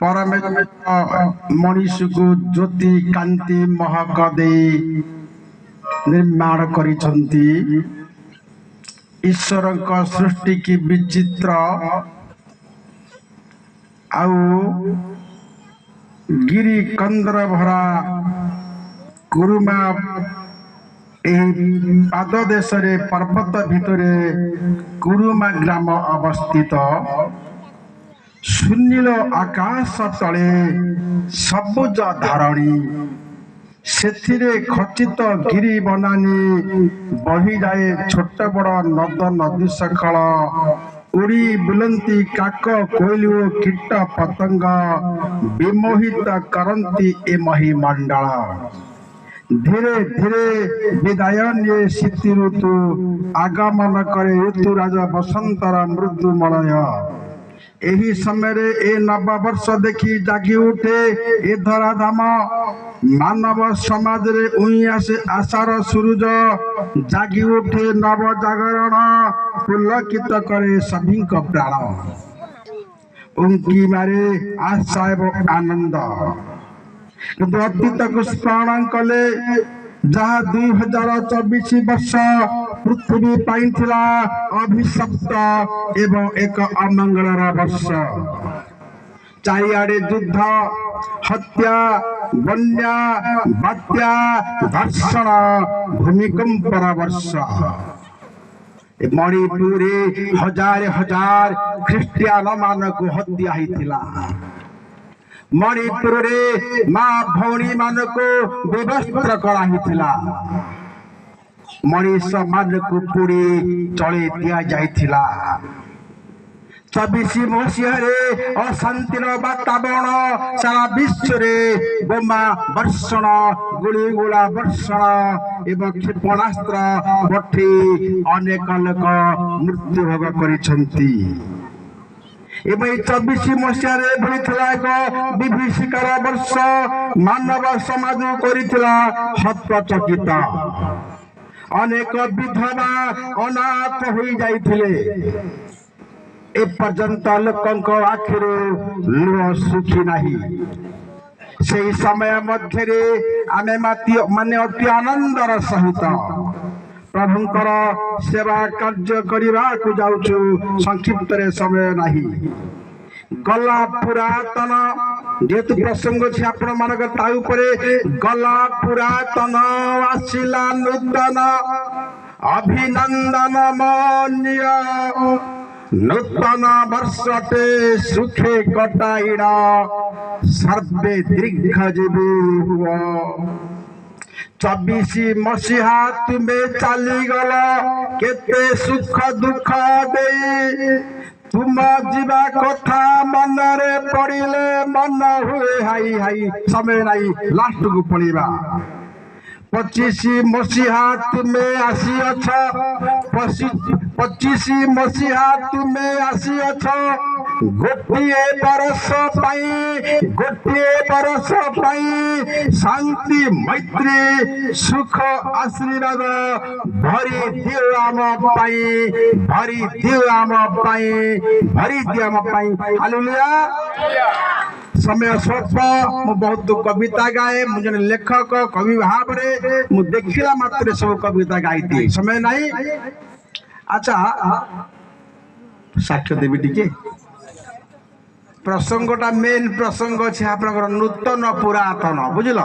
परमेश्वर मनीष को ज्योति कांति महक दे निर्माण करिछंती। ईश्वर का सृष्टि की विचित्र आउ गिरी कंदर भरा कुरुमा पाद देश पर्वत भितर कुरुमा ग्राम अवस्थित। सुनील आकाश तले सबुज धारणी सेथिरे खचित गिरी बनानी बही जाए छोट बड़ नद नदी सखल उड़ी बुलंती काक कोइल कीट पतंग विमोहित करंती ए महिमंडल। धीरे धीरे विदाय निये शीति ऋतु आगमन करे ऋतुराज बसंतर मृदुमलय। एही समय ए नववर्ष देखी जागी उठे ए धराधाम। मानव समाज रे उई आसे आशार सूरज जागी उठे नव जागरण पुलकित करे सभी प्राण। उनकी मारे आशा एवं आनंद किंतु अतीत को स्मरण कले जहाँ 2024 वर्ष पृथ्वी पाइथिला अभिशप्त एवं एक अमंगलर वर्ष। चारिआडे युद्ध हत्या बन्या बात्या धर्षण भूमिकंपर वर्ष। मणिपुर हजार हजार ख्रिस्टियान मानक हत्या होइथिला। मणिपुर रे माँ भौणी मानक विवस्त्र कराहिथिला। मनीष मानक पुड़ी चले दिया जाइथिला। 24 मसीहारे अशांतिर वातावरण सारा विश्व रे बोमा वर्षण गुलीगोला वर्षण एवं क्षेपणास्त्र पठे अनेक लोक मृत्यु भोग करिसंती। एवं 24 मसीहारे भरिथिला एक विभीषिकार वर्ष मानव समाज करिथिला हतचकित। अनेक विधवा अनाथ हो जाइथिले। ए पर्यंत लोकंक आखिरे लुह सुखी नाही। से समय मध्य आमे माने अति आनंदर सहित प्रभुंकर सेवा कार्य करने को जाऊछु। संक्षिप्त रे समय नाही। गला पुरातन जेतु प्रसंग छी आपण मानक ताऊ परे गला पुरातन आसिला नूतन अभिनंदन मान्य। नूतन वर्षटे सुखे कटाइड़ा सर्वे दीर्घ जीवी हुआ। 24 मसीहा तुम्हें चली गल केते सुख दुख दे। तुम जीवा कथा मन रे पड़िले मन हुए हाई हाई। समय नहीं लास्ट को पड़िबा। 25 मसीहा तुम्हें आसी अछ। 25 मसीहा तुम्हें आसी अछ। गोटिए बरस पाई शांति मैत्री सुख आशीर्वाद भरी दियो आम पाई भरी दियो आम पाई भरी दियो आम पाई। हालेलुया। समय स्वल्प मु बहुत कविता गाए। मुझे लेखक कवि भाव रे मु देखिला मात्र सब कविता गाई। समय नहीं। अच्छा साक्ष्य देवी टिके प्रसंगटा मेन प्रसंग अच्छे आप नूतन पुरातन बुझल।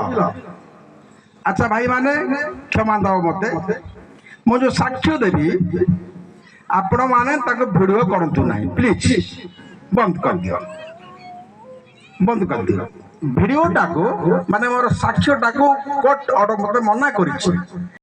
अच्छा भाई माने क्षमा दब मते मु जो साक्ष्य देवी आपण माने ताको वीडियो करंतु नाही प्लीज। बंद कर दियो वीडियोटा को माने मोर साक्ष्यटा को कोर्ट ऑर्डर मते मना करिछि।